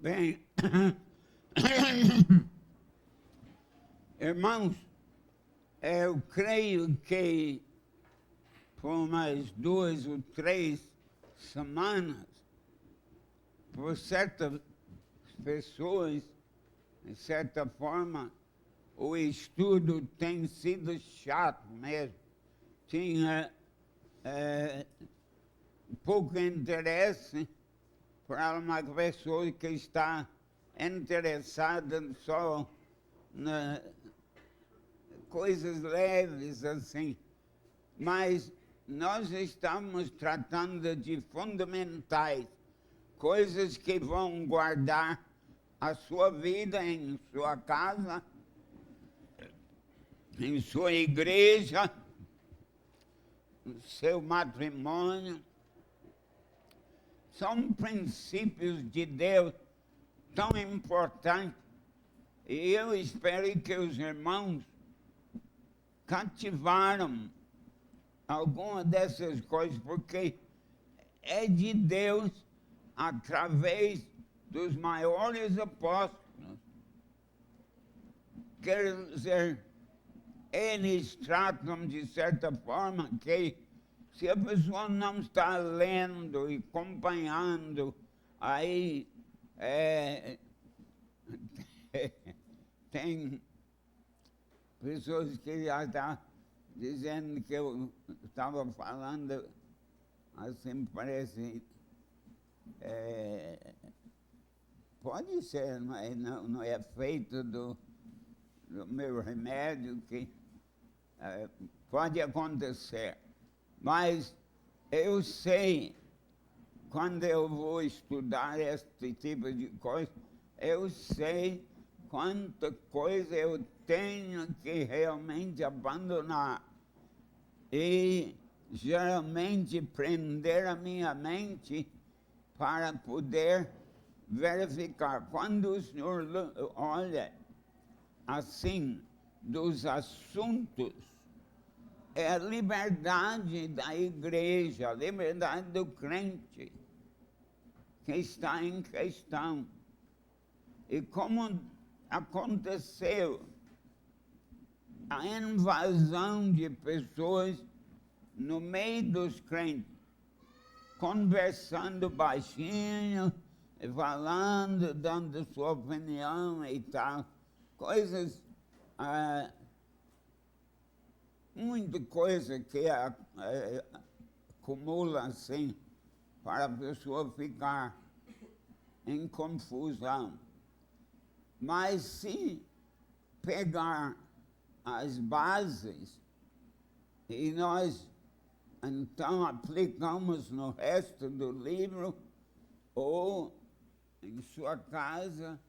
Bem, irmãos, eu creio que por umas 2 ou 3 semanas, por certas pessoas, de certa forma, o estudo tem sido chato mesmo. Tinha pouco interesse para uma pessoa que está interessada só na coisas leves assim. Mas nós estamos tratando de fundamentais, coisas que vão guardar a sua vida em sua casa, em sua igreja, no seu matrimônio. São princípios de Deus tão importantes. E eu espero que os irmãos cativaram alguma dessas coisas, porque é de Deus através dos maiores apóstolos. Quer dizer, eles tratam de certa forma que se a pessoa não está lendo e acompanhando, aí tem pessoas que já estão dizendo que eu estava falando assim, parece. Pode ser, mas não é feito do meu remédio, que pode acontecer. Mas eu sei, quando eu vou estudar este tipo de coisa, eu sei quanta coisa eu tenho que realmente abandonar. E geralmente prender a minha mente para poder verificar. Quando o senhor olha assim dos assuntos, é a liberdade da igreja, a liberdade do crente que está em questão. E como aconteceu a invasão de pessoas no meio dos crentes, conversando baixinho, falando, dando sua opinião e tal, coisas, muita coisa que acumula assim, para a pessoa ficar em confusão. Mas se pegar as bases e nós então aplicamos no resto do livro, ou em sua casa,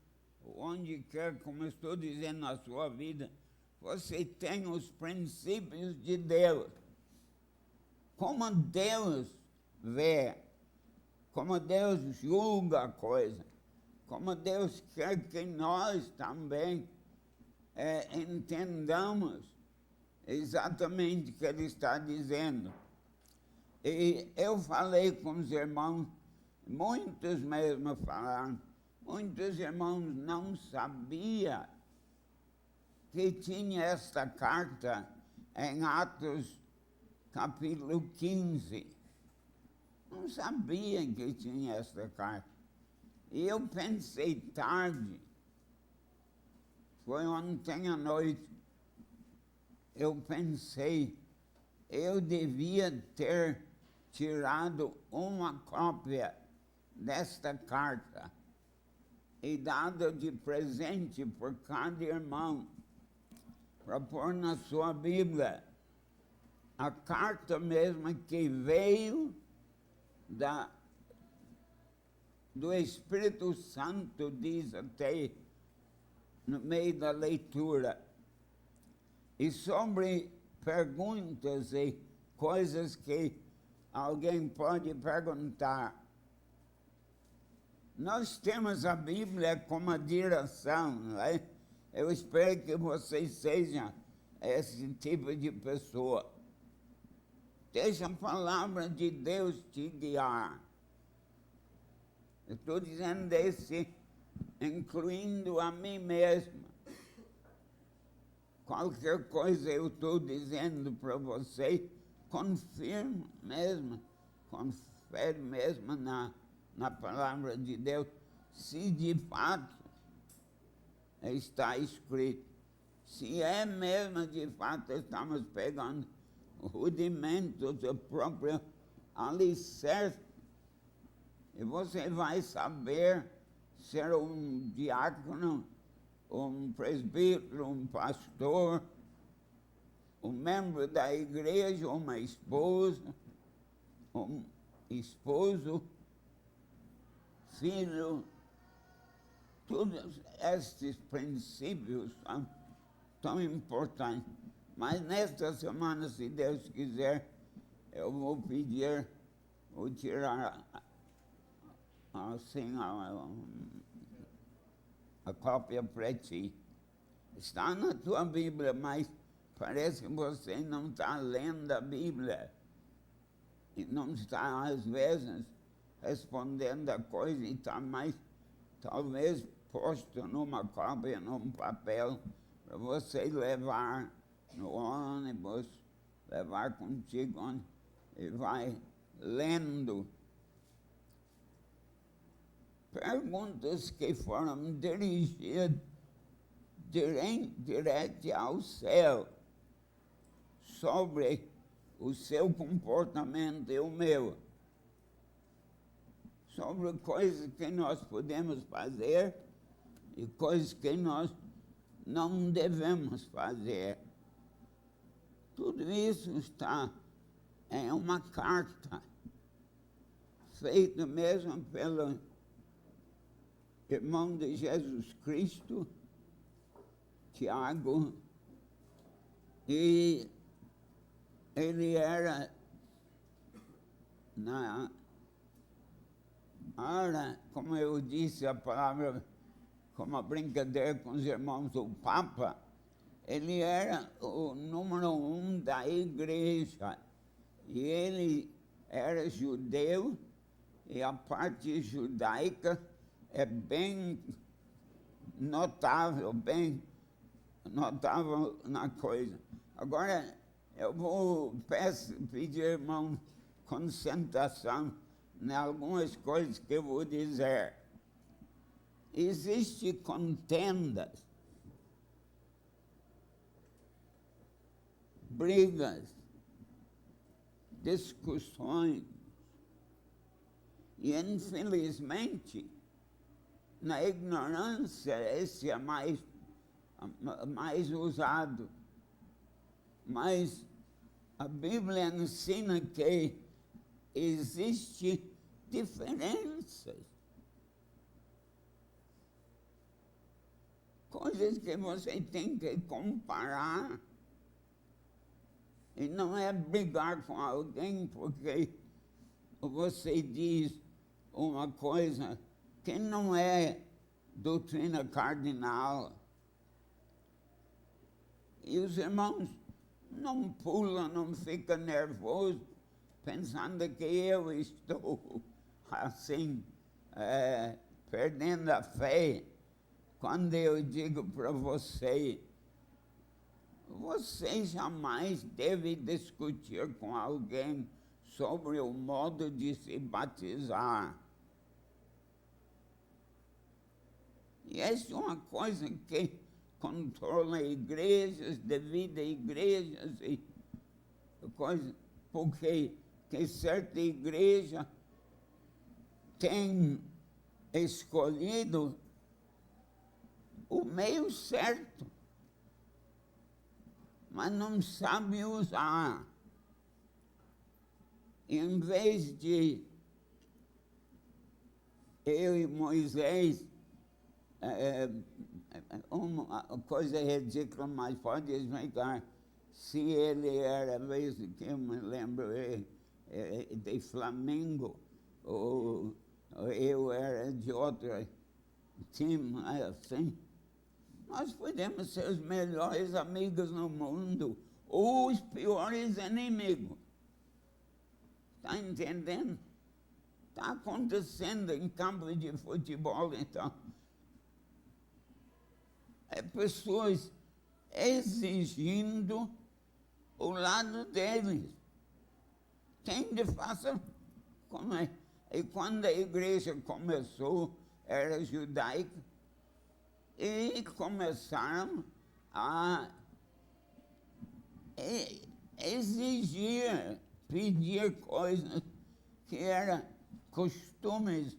onde quer, como eu estou dizendo, na sua vida, você tem os princípios de Deus. Como Deus vê, como Deus julga a coisa, como Deus quer que nós também entendamos exatamente o que Ele está dizendo. E eu falei com os irmãos, muitos mesmo falaram, muitos irmãos não sabiam que tinha esta carta em Atos capítulo 15. Não sabiam que tinha esta carta. E eu pensei tarde, foi ontem à noite, eu pensei, eu devia ter tirado uma cópia desta carta e dado de presente por cada irmão, para pôr na sua Bíblia. A carta mesma que veio do Espírito Santo, diz até no meio da leitura. E sobre perguntas e coisas que alguém pode perguntar. Nós temos a Bíblia como a direção, não é? Eu espero que vocês sejam esse tipo de pessoa. Deixa a palavra de Deus te guiar. Eu estou dizendo desse incluindo a mim mesmo. Qualquer coisa eu estou dizendo para você, confirmo mesmo, confere mesmo na palavra de Deus, se de fato está escrito. Se é mesmo, de fato, estamos pegando rudimentos do próprio alicerce, e você vai saber ser um diácono, um presbítero, um pastor, um membro da igreja, uma esposa, um esposo, filho. Todos estes princípios são tão importantes. Mas nesta semana, se Deus quiser, eu vou pedir, vou tirar assim a cópia para ti. Está na tua Bíblia, mas parece que você não está lendo a Bíblia. E não está, às vezes, respondendo a coisa e está mais, talvez, posto numa cópia, num papel, para você levar no ônibus, levar contigo e vai lendo. Perguntas que foram dirigidas direto ao céu sobre o seu comportamento e o meu, sobre coisas que nós podemos fazer e coisas que nós não devemos fazer. Tudo isso está em uma carta feita mesmo pelo irmão de Jesus Cristo, Tiago, e ele era, na hora, como eu disse, a palavra, como a brincadeira com os irmãos, o Papa, ele era o número 1 da igreja, e ele era judeu, e a parte judaica é bem notável na coisa. Agora, eu vou pedir, irmão, concentração em algumas coisas que eu vou dizer. Existem contendas, brigas, discussões, e infelizmente, na ignorância, esse é mais usado. Mas a Bíblia ensina que existem diferenças. Coisas que você tem que comparar. E não é brigar com alguém porque você diz uma coisa que não é doutrina cardinal. E os irmãos não pulam, não ficam nervosos, pensando que eu estou, assim, perdendo a fé. Quando eu digo para você, você jamais deve discutir com alguém sobre o modo de se batizar. E essa é uma coisa que controla igrejas, divide igrejas e coisa, porque que certa igreja tem escolhido o meio certo, mas não sabe usar. Em vez de eu e Moisés, uma coisa ridícula, mas pode explicar, se ele era, mesmo que eu me lembro, de Flamengo, ou eu era de outro time, assim, nós podemos ser os melhores amigos no mundo, ou os piores inimigos. Está entendendo? Está acontecendo em campo de futebol, então. pessoas exigindo o lado deles. Quem de fato, como é? E quando a igreja começou, era judaica, e começaram a exigir, pedir coisas que eram costumes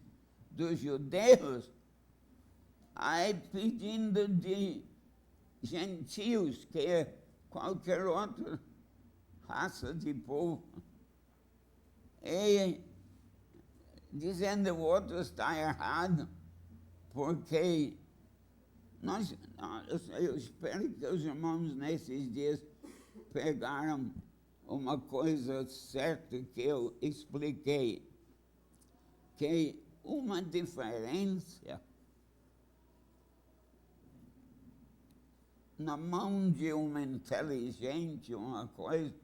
dos judeus, aí pedindo de gentios, que é qualquer outra raça de povo, e dizendo o outro está errado, porque eu espero que os irmãos nesses dias pegaram uma coisa certa que eu expliquei, que uma diferença na mão de um inteligente, uma coisa,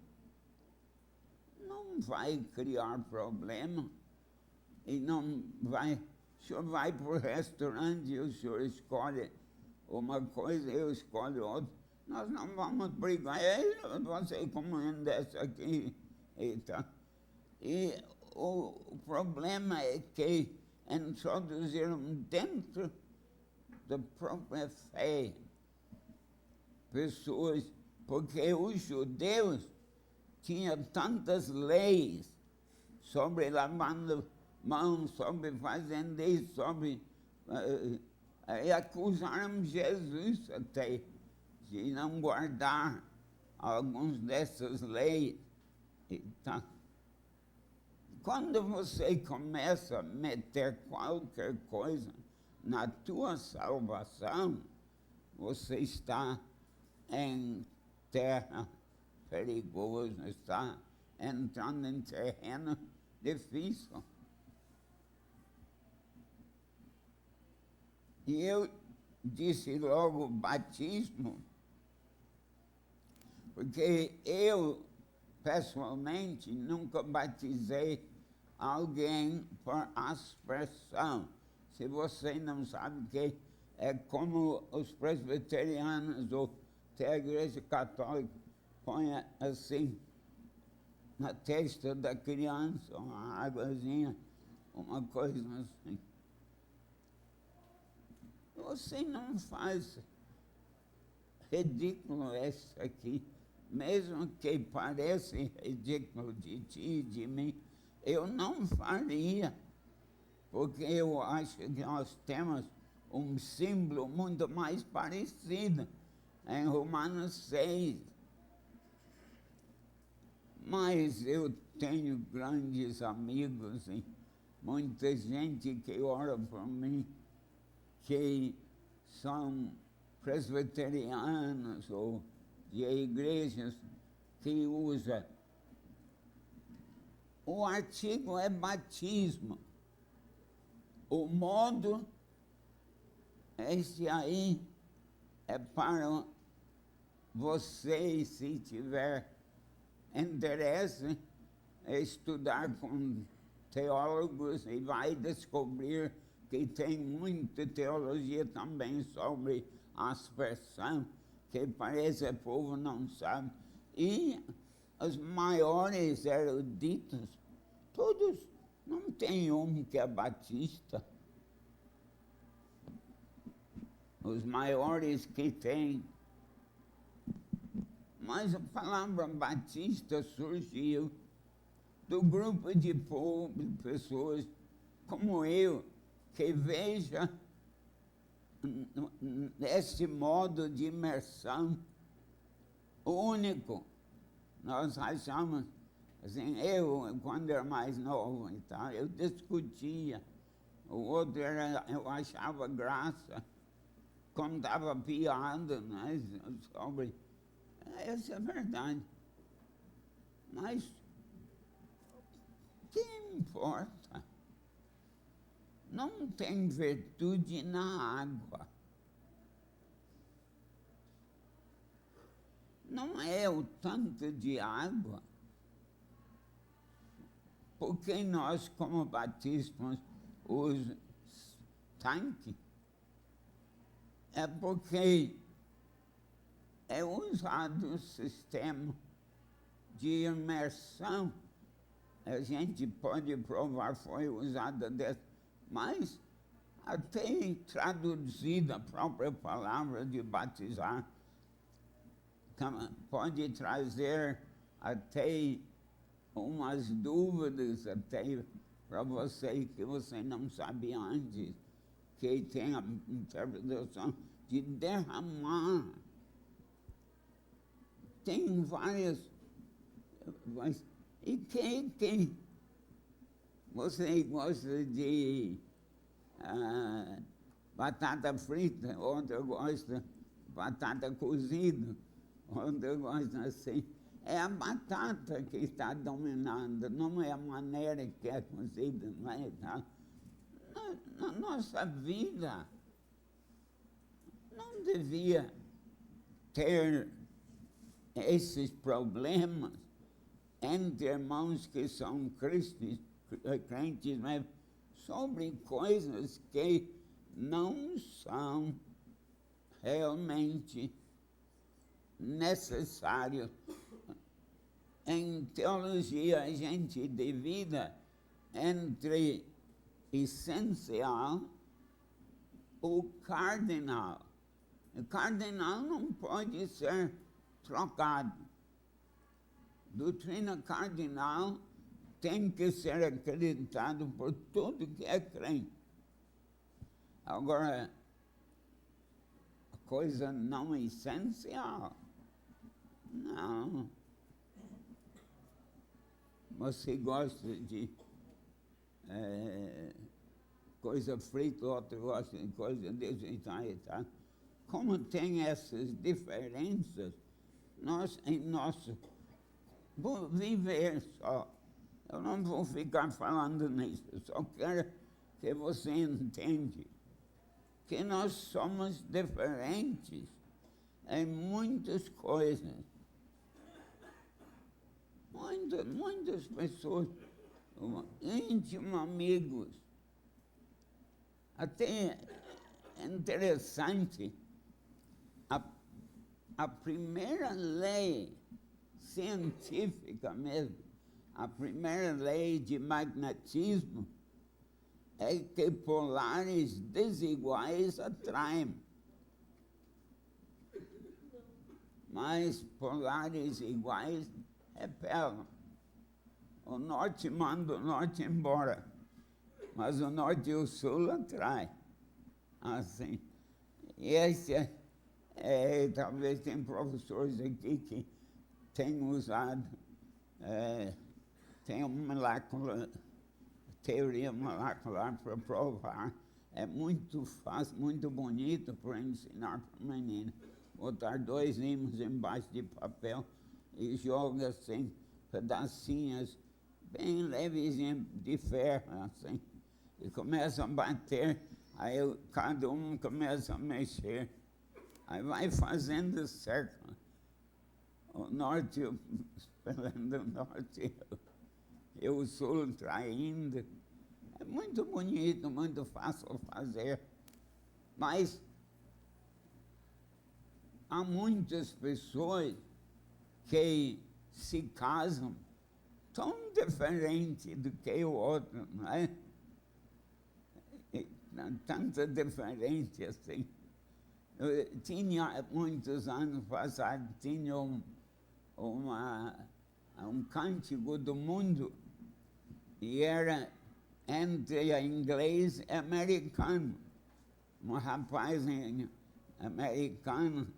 não vai criar problema e não vai. O senhor vai para o restaurante e o senhor escolhe uma coisa, eu escolho outra. Nós não vamos brigar. Você comendo essa aqui. E o problema é que introduziram dentro da própria fé pessoas, porque os judeus tinham tantas leis sobre lavando mãos, sobre fazendo isso, sobre... e acusaram Jesus até de não guardar algumas dessas leis. Então, quando você começa a meter qualquer coisa na tua salvação, você está em terra perigosa, está entrando em terreno difícil. E eu disse logo batismo, porque eu, pessoalmente, nunca batizei alguém por aspersão. Se você não sabe que é como os presbiterianos ou até a igreja católica põe assim na testa da criança, uma águazinha, uma coisa assim. Você não faz ridículo isso aqui, mesmo que pareça ridículo de ti e de mim, eu não faria, porque eu acho que nós temos um símbolo muito mais parecido em Romanos 6. Mas eu tenho grandes amigos e muita gente que ora por mim, que são presbiterianos ou de igrejas que usam. O artigo é batismo. O modo, esse aí, é para você, se tiver interesse, estudar com teólogos e vai descobrir que tem muita teologia também sobre aspersão, que parece que o povo não sabe. E os maiores eruditos, todos, não tem um que é batista. Os maiores que tem. Mas a palavra batista surgiu do grupo de povo, de pessoas como eu, que veja esse modo de imersão único. Nós achamos, assim, eu, quando era mais novo e tal, eu discutia. O outro era, eu achava graça, contava piada, né, sobre... Essa é a verdade. Mas que importa? Não tem virtude na água. Não é o tanto de água, porque nós, como batistas, os tanques, É porque é usado o sistema de imersão. A gente pode provar que foi usada dessa, mas até traduzida a própria palavra de batizar, pode trazer até umas dúvidas até para você que você não sabia antes, que tem a interpretação de derramar. Tem várias. E quem você gosta de batata frita, outro gosta de batata cozida, outro gosta assim. É a batata que está dominando, não é a maneira que é cozida, não é? Na nossa vida, não devia ter esses problemas entre irmãos que são crentes, mas sobre coisas que não são realmente necessárias. Em teologia, a gente divide entre essencial o cardinal. O cardinal não pode ser trocado. Doutrina cardinal tem que ser acreditado por tudo que é crente. Agora, a coisa não essencial, não. Você gosta de coisa frita, outro gosta de coisa desse e tal. Como tem essas diferenças, nós, em nosso viver só, eu não vou ficar falando nisso, eu só quero que você entenda que nós somos diferentes em muitas coisas. Muitas pessoas, íntimos amigos. Até é interessante, a primeira lei científica mesmo, a primeira lei de magnetismo é que polares desiguais atraem, mas polares iguais repelam. O norte manda o norte embora, mas o norte e o sul atraem. Assim. E esse talvez tem professores aqui que têm usado, tem uma teoria molecular para provar. É muito fácil, muito bonito para ensinar para o menino. Botar 2 ímãs embaixo de papel e joga assim, pedacinhos bem levezinhos de ferro, assim, e começa a bater, aí cada um começa a mexer, aí vai fazendo certo. O norte, esperando o norte, e o sul traindo. É muito bonito, muito fácil fazer, mas há muitas pessoas que se casam tão diferente do que o outro, não é? Tanta diferença assim. Eu tinha, muitos anos passados, tinha um cântico do mundo, e era entre inglês e americano. Um rapaz americano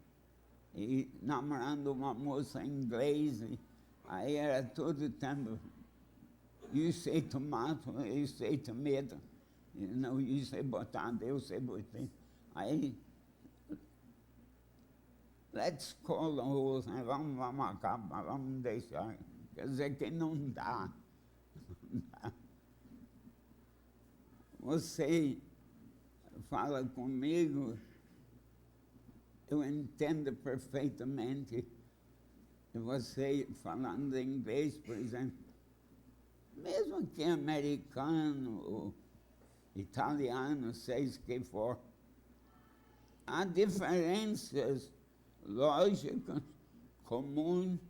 e namorando uma moça inglesa. Aí era todo tempo, you say tomato, you say tomato, não, you say batata, eu sei botar. Aí, let's call the whole thing, vamos acabar, vamos deixar. Quer dizer que não dá. Você fala comigo, eu entendo perfeitamente. E você falando inglês, por exemplo, mesmo que americano ou italiano, seja que for, há diferenças lógicas comuns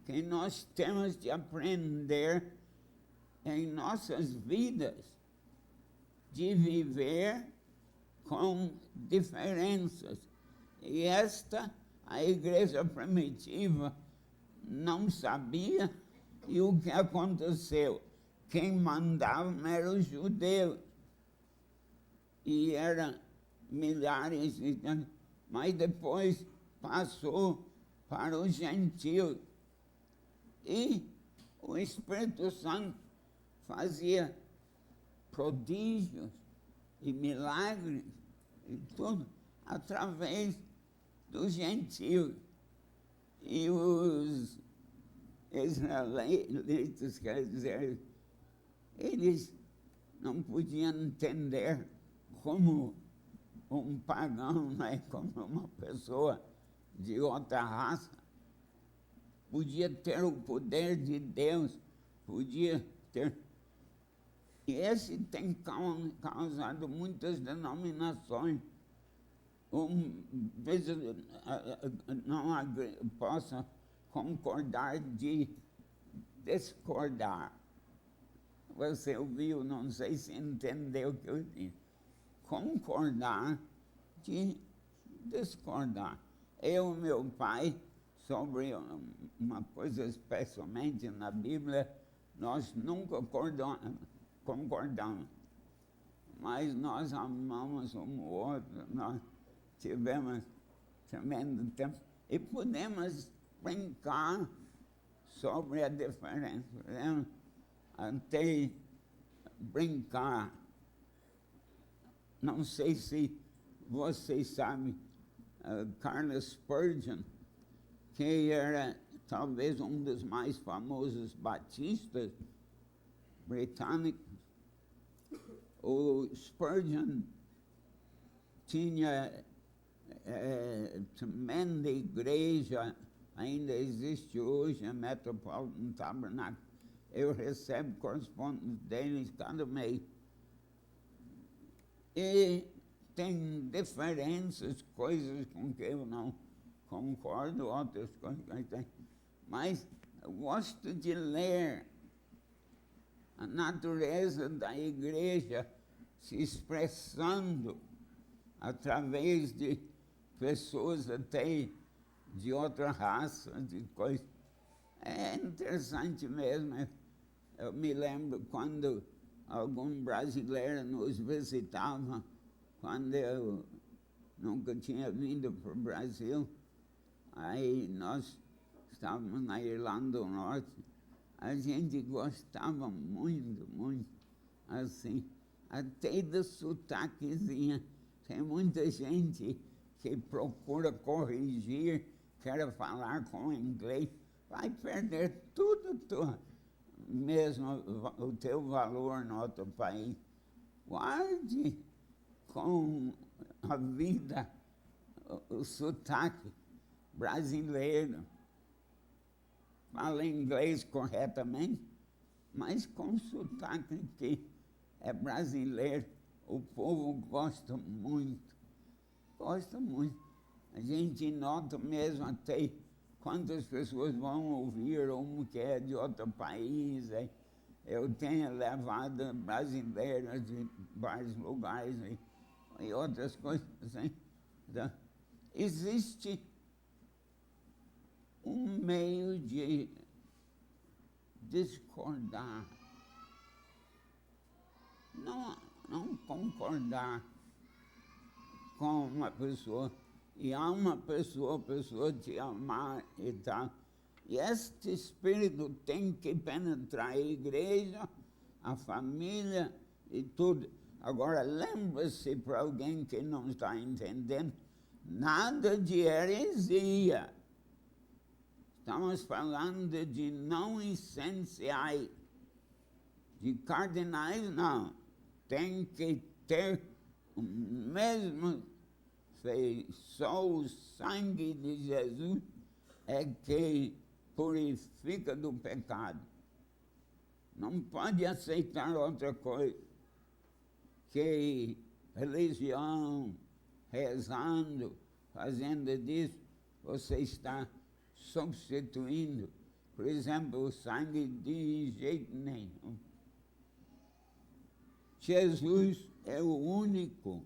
que nós temos de aprender em nossas vidas, de viver com diferenças. E a igreja primitiva não sabia, e o que aconteceu? Quem mandava eram os judeus. E eram milhares de anos, mas depois passou para os gentios. E o Espírito Santo fazia prodígios e milagres e tudo através dos gentios. E os israelitas, quer dizer, eles não podiam entender como um pagão, né, como uma pessoa de outra raça, podia ter o poder de Deus, podia ter. E esse tem causado muitas denominações. Não possa concordar de discordar. Você ouviu, não sei se entendeu o que eu disse. Concordar de discordar. Eu e meu pai, sobre uma coisa especialmente na Bíblia, nós nunca concordamos. Mas nós amamos um outro, nós tivemos tremendo tempo e podemos brincar sobre a diferença. Podemos até brincar. Não sei se vocês sabem, Charles Spurgeon, que era talvez um dos mais famosos batistas britânicos. O Spurgeon tinha tremenda igreja, ainda existe hoje, a Metropolitan Tabernacle. Eu recebo correspondência deles cada mês. E tem diferenças, coisas com que eu não concordo, outras coisas que eu tenho. Mas eu gosto de ler a natureza da igreja se expressando através de pessoas até de outra raça, de coisas. É interessante mesmo. Eu me lembro quando algum brasileiro nos visitava, quando eu nunca tinha vindo para o Brasil. Aí nós estávamos na Irlanda do Norte. A gente gostava muito, muito, assim, até do sotaquezinho. Tem muita gente que procura corrigir, quer falar com inglês, vai perder tudo, mesmo o teu valor no outro país. Guarde com a vida o sotaque brasileiro. Fala inglês corretamente, mas com sotaque que é brasileiro. O povo gosta muito, gosta muito. A gente nota mesmo até quantas pessoas vão ouvir um que é de outro país. Eu tenho levado brasileiros de vários lugares e outras coisas assim. Então, existe um meio de discordar, não concordar com uma pessoa, e há uma pessoa te amar e tal. E este espírito tem que penetrar a igreja, a família e tudo. Agora, lembre-se, para alguém que não está entendendo, nada de heresia. Estamos falando de não essenciais, de cardinais não. Tem que ter o mesmo fé. Só o sangue de Jesus é que purifica do pecado. Não pode aceitar outra coisa que religião, rezando, fazendo disso, você está substituindo, por exemplo, o sangue de jeito nenhum. Jesus é o único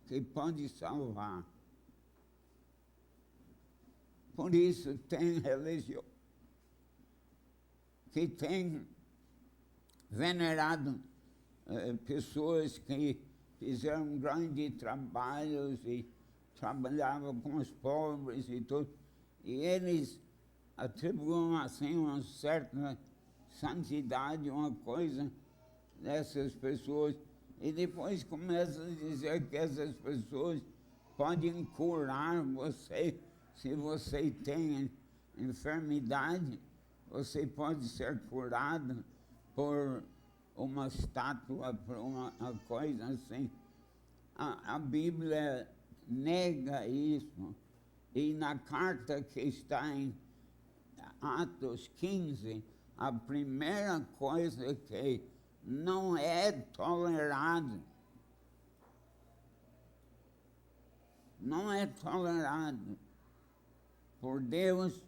que pode salvar. Por isso tem religião que tem venerado pessoas que fizeram grandes trabalhos e trabalhavam com os pobres e tudo. E eles atribuem assim uma certa santidade, uma coisa dessas pessoas. E depois começam a dizer que essas pessoas podem curar você. Se você tem enfermidade, você pode ser curado por uma estátua, por uma coisa assim. A Bíblia nega isso. E na carta que está em Atos 15, a primeira coisa que não é tolerado, não é tolerado por Deus,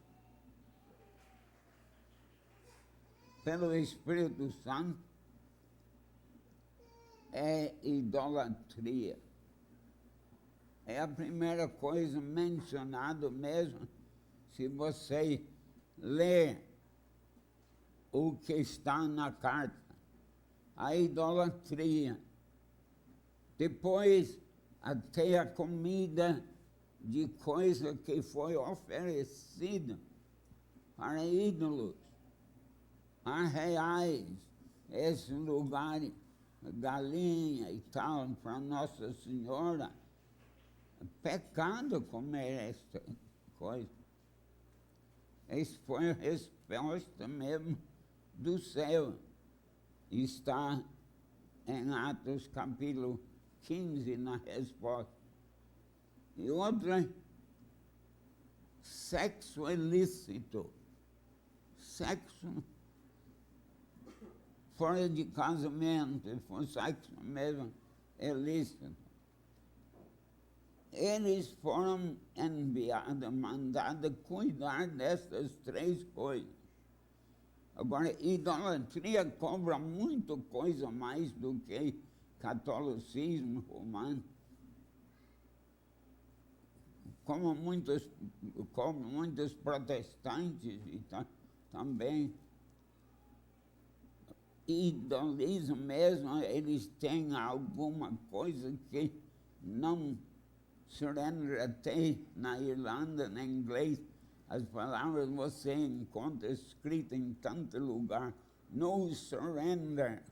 pelo Espírito Santo, é idolatria. É a primeira coisa mencionada mesmo, se você ler o que está na carta. A idolatria. Depois, até a comida de coisa que foi oferecida para ídolos, a reais, esse lugar, galinha e tal, para Nossa Senhora. Pecado comer essa coisa. Isso foi a resposta mesmo do céu. Está em Atos capítulo 15, na resposta. E outra, sexo ilícito. Sexo fora de casamento, foi sexo mesmo ilícito. Eles foram enviados, mandados cuidar dessas três coisas. Agora, idolatria cobra muito coisa mais do que catolicismo romano. Como muitos protestantes e também idolizam mesmo, eles têm alguma coisa que não surrender tem na Irlanda, em inglês. As palavras você encontra escritas em tanto lugar. No surrender.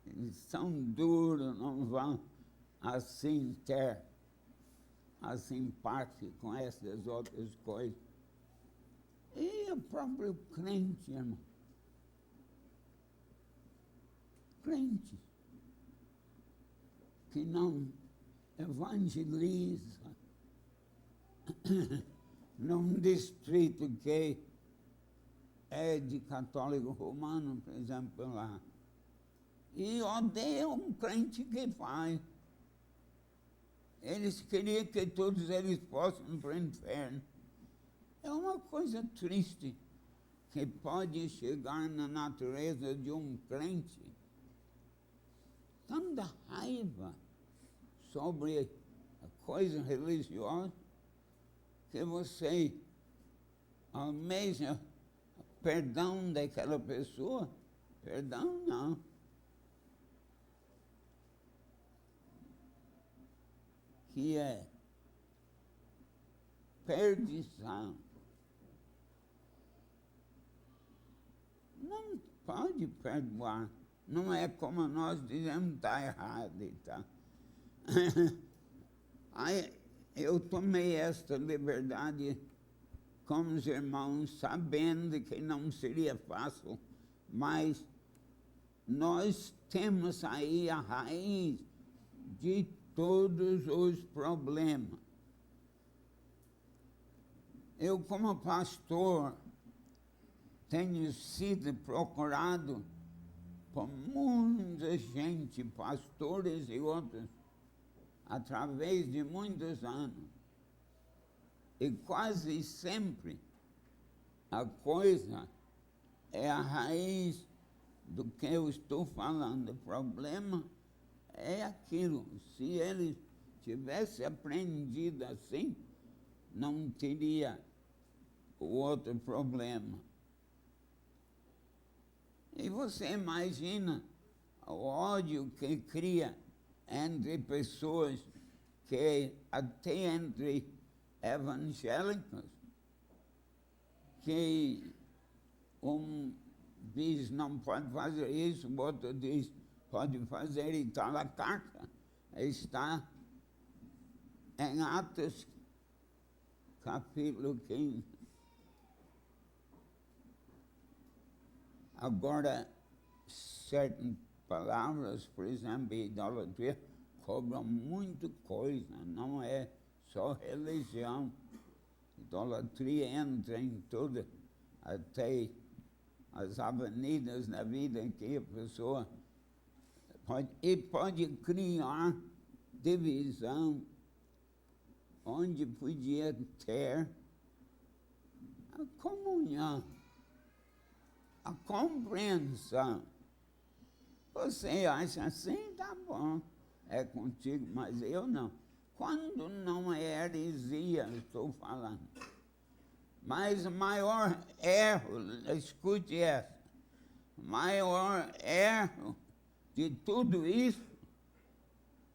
Eles são duros, não vão assim ter assim parte com essas outras coisas. E o próprio crente, irmão. Crente que não evangeliza num distrito que é de católico romano, por exemplo, lá. E odeia um crente que faz. Eles queriam que todos eles fossem para o inferno. É uma coisa triste que pode chegar na natureza de um crente. Tanta raiva sobre a coisa religiosa que você almeja perdão daquela pessoa. Perdão não. Que é perdição. Não pode perdoar. Não é como nós dizemos, está errado e tal. Aí eu tomei esta liberdade com os irmãos, sabendo que não seria fácil, mas nós temos aí a raiz de todos os problemas. Eu, como pastor, tenho sido procurado por muita gente, pastores e outros, através de muitos anos. E quase sempre a coisa é a raiz do que eu estou falando. O problema é aquilo. Se ele tivesse aprendido assim, não teria o outro problema. E você imagina o ódio que cria entre pessoas, que até entre evangélicos, que um diz não pode fazer isso, o outro diz pode fazer, e tal. A carta está em Atos, capítulo 15. Agora, certas palavras, por exemplo, idolatria, cobram muita coisa, não é só religião. Idolatria entra em tudo, até as avenidas da vida em que a pessoa pode criar divisão, onde podia ter a comunhão, a compreensão. Você acha assim, tá bom, é contigo, mas eu não. Quando não é heresia, estou falando. Mas o maior erro, escute essa, o maior erro de tudo isso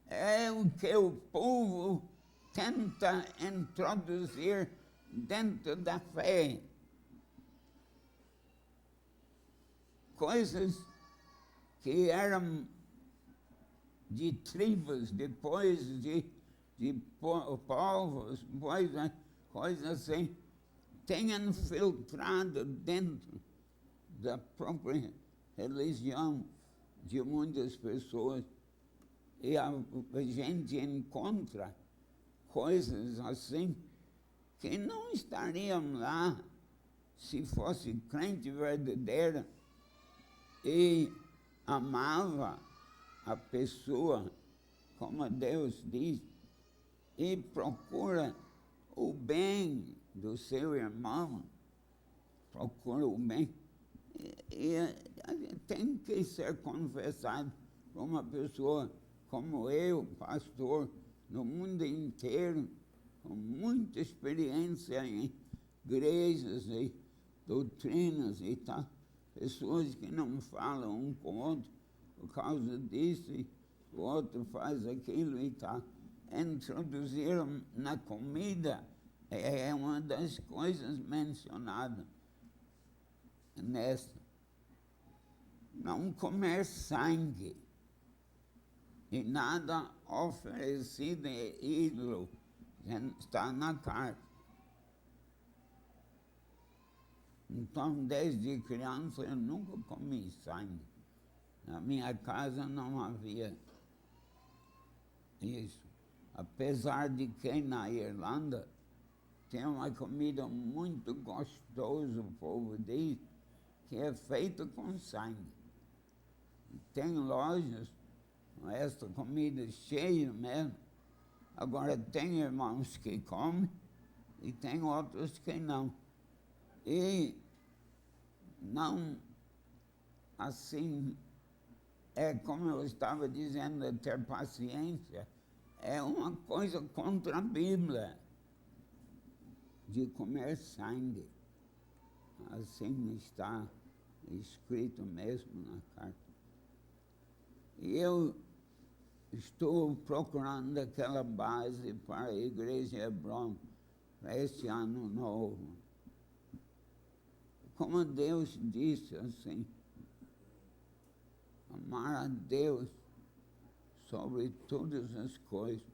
é o que o povo tenta introduzir dentro da fé. Coisas que eram de tribos, depois de povos, coisas assim, tenham filtrado dentro da própria religião de muitas pessoas. E a gente encontra coisas assim que não estariam lá se fosse crente verdadeira e amava a pessoa como Deus diz e procura o bem do seu irmão, procura o bem. E tem que ser confessado por uma pessoa como eu, pastor, no mundo inteiro, com muita experiência em igrejas e doutrinas e tal, pessoas que não falam um com o outro por causa disso, e o outro faz aquilo e tal. Introduziram na comida, é uma das coisas mencionadas nessa. Não comer sangue e nada oferecido a ídolo, está na carta. Então, desde criança, eu nunca comi sangue. Na minha casa não havia isso. Apesar de que na Irlanda tem uma comida muito gostosa, o povo diz, que é feita com sangue. Tem lojas com essa comida cheia mesmo. Agora, tem irmãos que comem e tem outros que não. E não, assim, é como eu estava dizendo, ter paciência é uma coisa contra a Bíblia, de comer sangue. Assim está escrito mesmo na carta. E eu estou procurando aquela base para a Igreja Hebron, para este ano novo. Como Deus disse assim, amar a Deus sobre todas as coisas.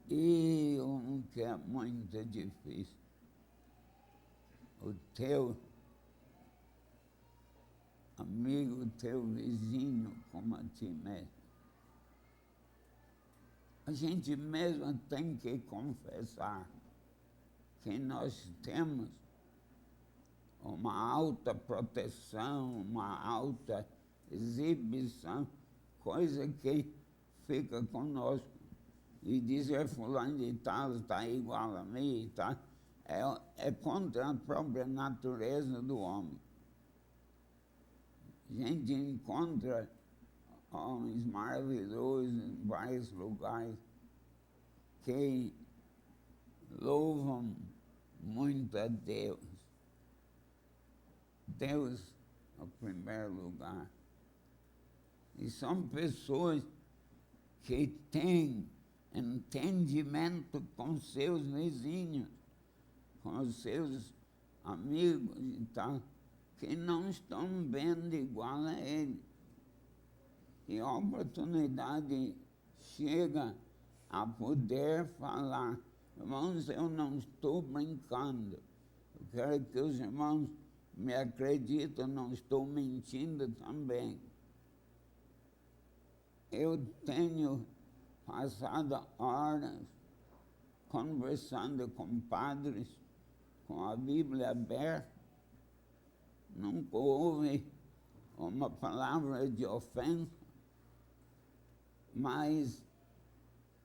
E um que é muito difícil, o teu amigo, teu vizinho, como a ti mesmo. A gente mesmo tem que confessar que nós temos uma alta proteção, uma alta exibição, coisa que fica conosco. E dizer fulano de tal está igual a mim, tá? É contra a própria natureza do homem. A gente encontra homens maravilhosos em vários lugares que louvam muito a Deus. Deus no primeiro lugar. E são pessoas que têm entendimento com seus vizinhos, com os seus amigos e tal, que não estão vendo igual a ele. E a oportunidade chega a poder falar: irmãos, eu não estou brincando. Eu quero que os irmãos me acreditem, não estou mentindo também. Eu tenho passado horas conversando com padres, com a Bíblia aberta. Nunca houve uma palavra de ofensa, mas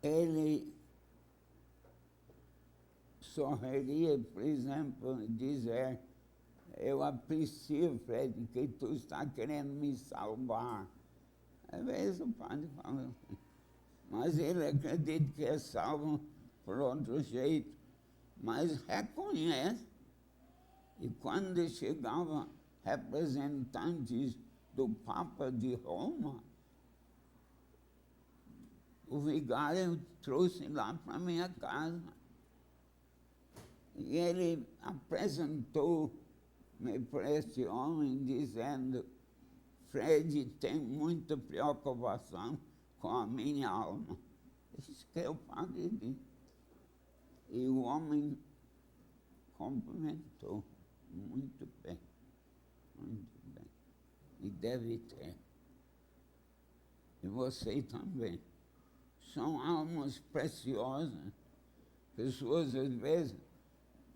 ele sorriria, por exemplo, dizer: eu aprecio, Fred, que tu está querendo me salvar. Às vezes o padre fala assim, mas ele acredita que é salvo por outro jeito, mas reconhece. E quando chegavam representantes do Papa de Roma, o vigário trouxe lá para minha casa. E ele apresentou-me para esse homem dizendo: Fred tem muita preocupação com a minha alma. Isso que é o padre disse. E o homem cumprimentou. Muito bem, muito bem. E deve ter. E você também. São almas preciosas. Pessoas, às vezes,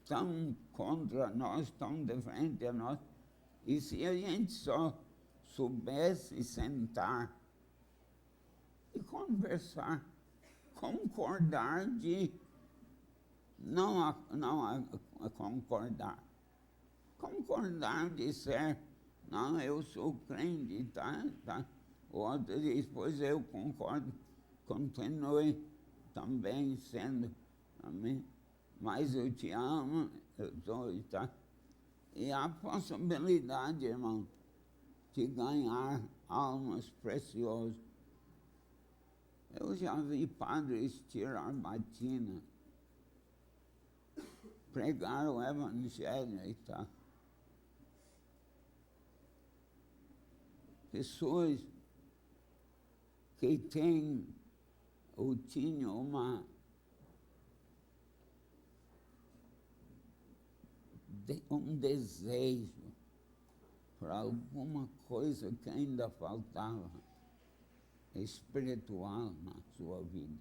estão contra nós, estão de frente a nós. E se a gente só soubesse sentar e conversar, concordar de não concordar. Concordar de ser, não, eu sou crente, tá. O outro diz, pois eu concordo, continue também sendo, amém? Mas eu te amo, eu sou, tá? E há possibilidade, irmão, de ganhar almas preciosas. Eu já vi padres tirar batina, pregar o evangelho e tal. Pessoas que têm ou tinham um desejo por alguma coisa que ainda faltava espiritual na sua vida.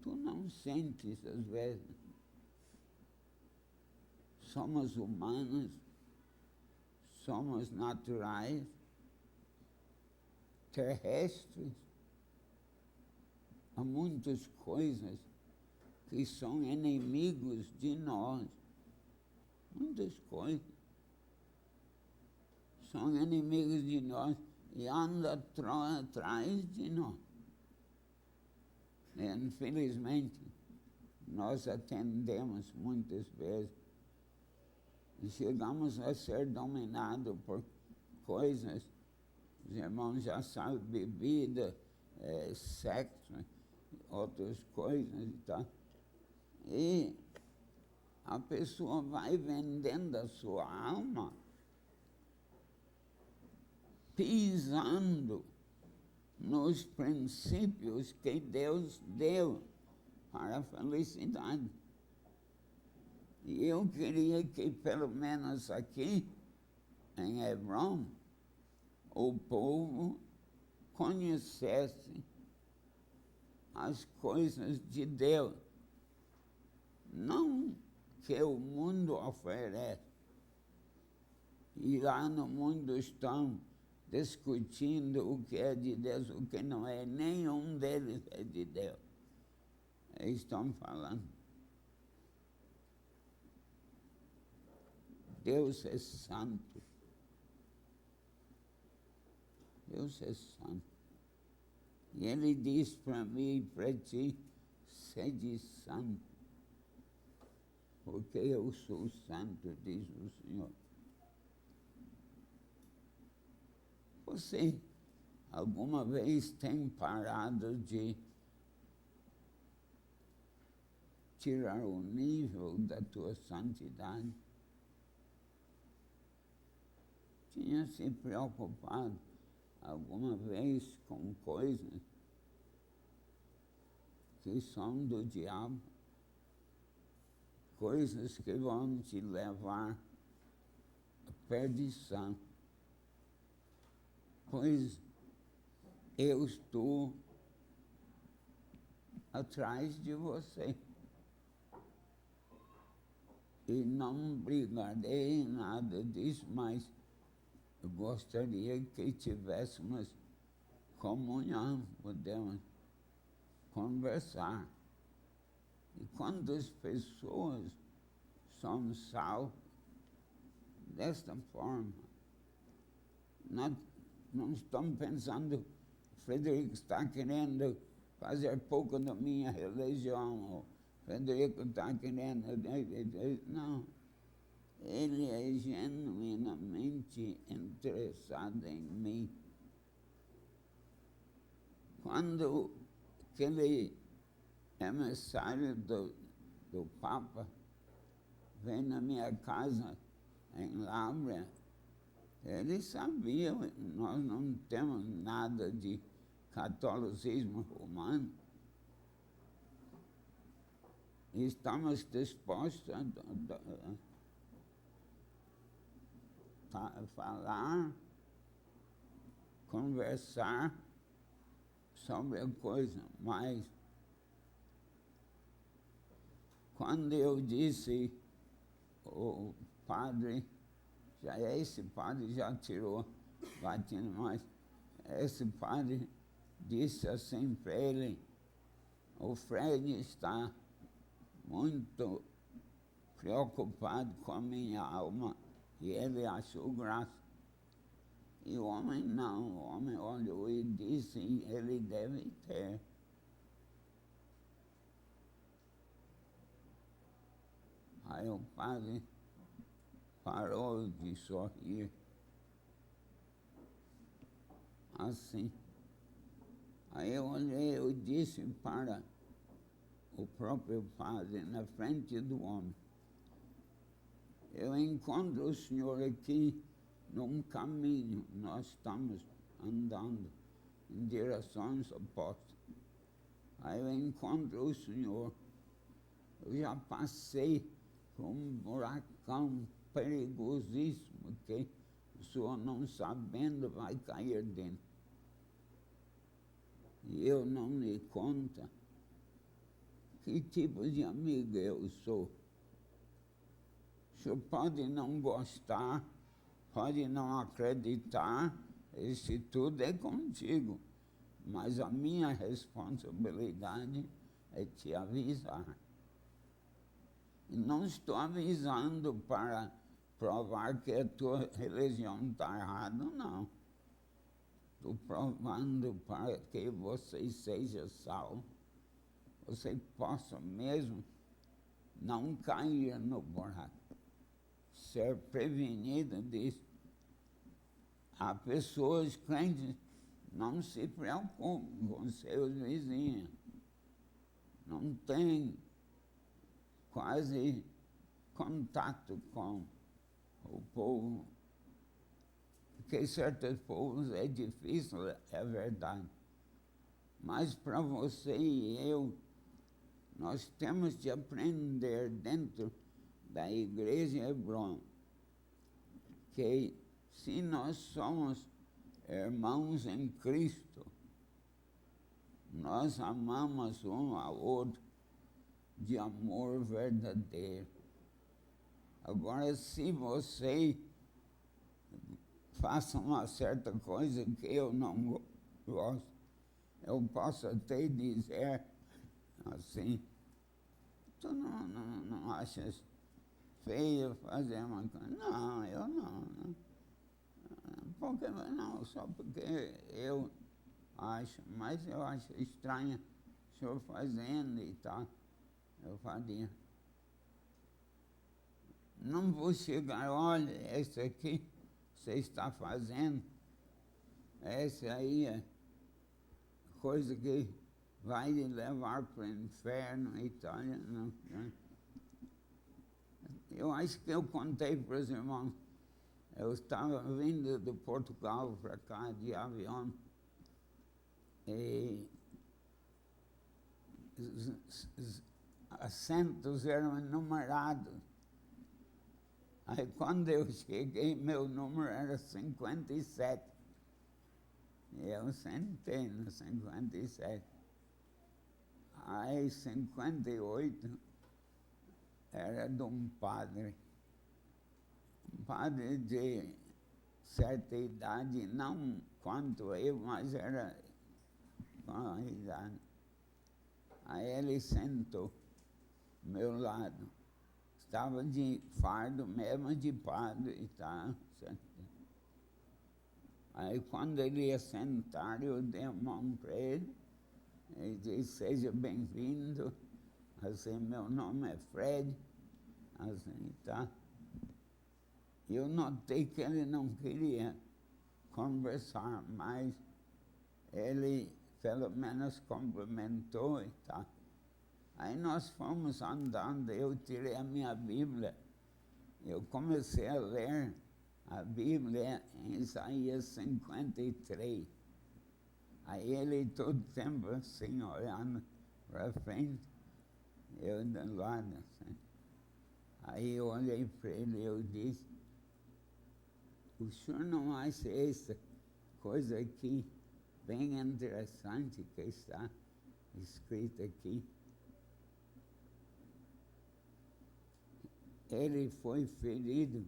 Tu não sentes, às vezes, somos humanos, somos naturais, terrestres. Há muitas coisas que são inimigos de nós. Muitas coisas são inimigos de nós e andam atrás de nós. E, infelizmente, nós atendemos muitas vezes e chegamos a ser dominados por coisas, os irmãos já sabem, bebida, sexo, outras coisas e tal. E a pessoa vai vendendo a sua alma, pisando nos princípios que Deus deu para a felicidade. E eu queria que, pelo menos aqui, em Hebrom, o povo conhecesse as coisas de Deus. Não que o mundo oferece, E lá no mundo estão discutindo o que é de Deus, o que não é. Nenhum deles é de Deus. Eles estão falando. Deus é santo. Deus é santo. E Ele diz para mim e para ti, sede santo, porque eu sou santo, diz o Senhor. Você alguma vez tem parado de tirar o nível da tua santidade? Tinha se preocupado alguma vez com coisas que são do diabo, coisas que vão te levar à perdição? Pois eu estou atrás de você e não brigarei nada disso, mas eu gostaria que tivéssemos comunhão, podemos conversar. E quando as pessoas são salvas desta forma, não estamos pensando, Frederico está querendo fazer pouco da minha religião, ou Frederico está querendo... Não. Ele é genuinamente interessado em mim. Quando aquele emissário do Papa vem na minha casa em Lábrea, ele sabia, nós não temos nada de catolicismo romano. Estamos dispostos a falar, conversar sobre a coisa, mas quando eu disse, o padre, esse padre já tirou batina, mas esse padre disse assim para ele, o Fred está muito preocupado com a minha alma, e ele achou graça. E o homem não, o homem olhou e disse, ele deve ter. Aí o padre parou de sorrir, assim. Aí eu olhei, eu disse para o próprio padre, na frente do homem, eu encontro o senhor aqui num caminho, nós estamos andando em direções opostas. Aí eu encontro o senhor, eu já passei por um buracão perigosíssimo que o senhor, não sabendo, vai cair dentro. E eu não me conta que tipo de amiga eu sou. O senhor pode não gostar, pode não acreditar, isso tudo é contigo. Mas a minha responsabilidade é te avisar. E não estou avisando para provar que a tua religião está errada, não. Estou provando para que você seja salvo, você possa mesmo não cair no buraco, ser prevenido disso. Há pessoas crentes, não se preocupam com seus vizinhos, não tem quase contato com o povo, porque certos povos é difícil, é verdade. Mas para você e eu, nós temos de aprender dentro da Igreja Hebron que se nós somos irmãos em Cristo, nós amamos um ao outro de amor verdadeiro. Agora, se você faça uma certa coisa que eu não gosto, eu posso até dizer assim, tu não achas feio fazer uma coisa? Não, eu não. Porque, não, só porque eu acho, mas eu acho estranho o senhor fazendo e tal, eu faria. Não vou chegar, olha, esse aqui você está fazendo, essa aí é coisa que vai lhe levar para o inferno e tal. Não. Eu acho que eu contei para os irmãos, eu estava vindo de Portugal para cá de avião e os assentos eram numerados. Aí quando eu cheguei, meu número era 57. E eu sentei no 57. Aí 58 era de um padre de certa idade, não quanto eu, mas era com a idade. Aí ele sentou ao meu lado. Estava de fardo mesmo, de padre e tal. Aí quando ele ia sentar, eu dei a mão para ele. Ele disse, seja bem-vindo. Assim, meu nome é Fred. Assim, tá? Eu notei que ele não queria conversar, mas ele pelo menos cumprimentou e tal. Aí nós fomos andando, eu tirei a minha Bíblia, eu comecei a ler a Bíblia em Isaías 53. Aí ele todo tempo assim, olhando para frente, eu do lado assim. Aí eu olhei para ele e eu disse, o senhor não acha essa coisa aqui bem interessante que está escrita aqui? Ele foi ferido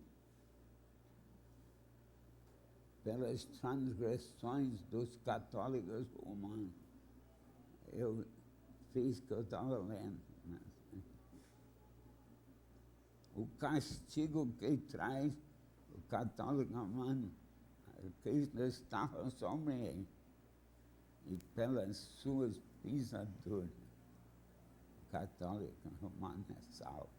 pelas transgressões dos católicos romanos. Eu fiz que eu estava lendo. Né? O castigo que traz o católico romano, Cristo estava sobre ele, e pelas suas pisaduras, o católico romano é salvo.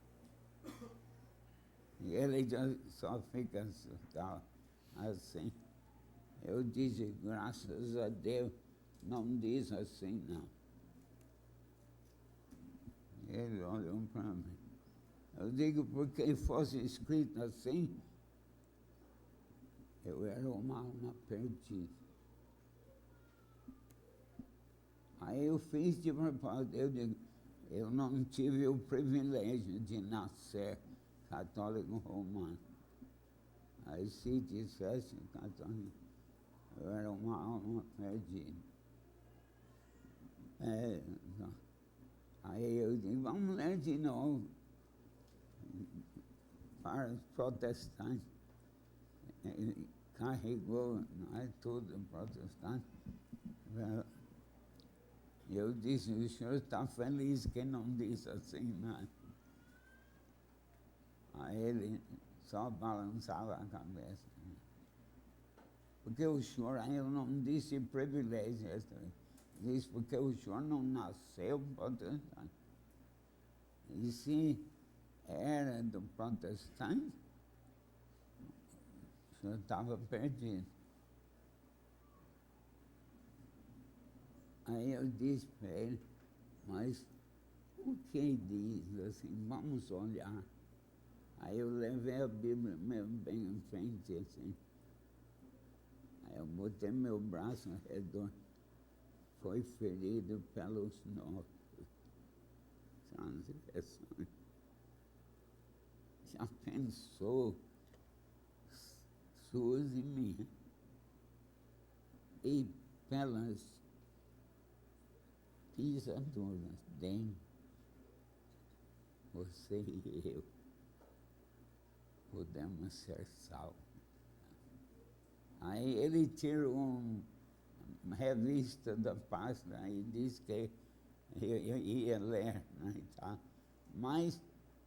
E ele só fica assustado assim. Eu disse, graças a Deus, não diz assim, não. Ele olhou para mim. Eu digo, porque fosse escrito assim, eu era uma alma perdida. Aí eu fiz de propósito, eu digo, eu não tive o privilégio de nascer católico romano. Aí se dissesse católico, eu era uma alma perdida. Aí eu digo, vamos ler de novo para os protestantes. Ele carregou, não é tudo protestante. Eu disse, o senhor está feliz que não disse assim, não é? Aí ele só balançava a cabeça. Porque o senhor ainda não disse privilégio, disse porque o senhor não nasceu protestante. E se era do protestante, o senhor estava perdido. Aí eu disse para ele, mas o que diz assim, vamos olhar. Aí eu levei a Bíblia mesmo bem em frente assim. Aí eu botei meu braço ao redor, foi ferido pelos nossos transgressões. Já pensou suas e minhas? E pelas pisaduras dele, você e eu podemos ser salvos. Aí ele tirou uma revista da pasta e disse que eu ia ler, né, e tal. Mas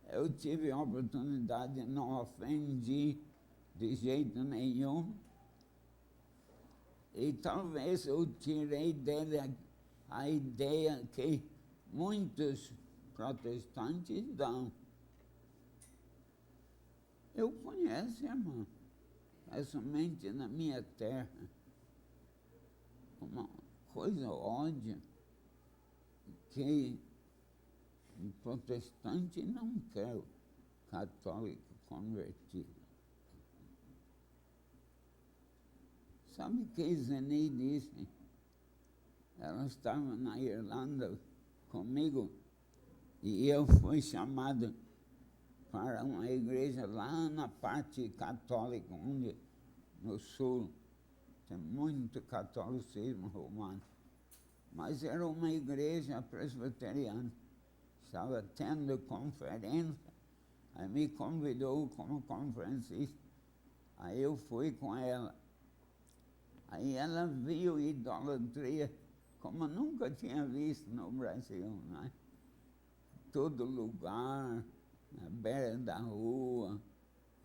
eu tive a oportunidade, não ofendi de jeito nenhum, e talvez eu tirei dele a ideia que muitos protestantes dão. Eu conheço, irmão, é somente na minha terra uma coisa ódia que um protestante não quer o católico convertido. Sabe o que Zeni disse? Ela estava na Irlanda comigo e eu fui chamado para uma igreja lá na parte católica, onde no sul tem muito catolicismo romano. Mas era uma igreja presbiteriana. Estava tendo conferência, aí me convidou como conferencista. Aí eu fui com ela. Aí ela viu idolatria como eu nunca tinha visto no Brasil, né? Todo lugar, na beira da rua,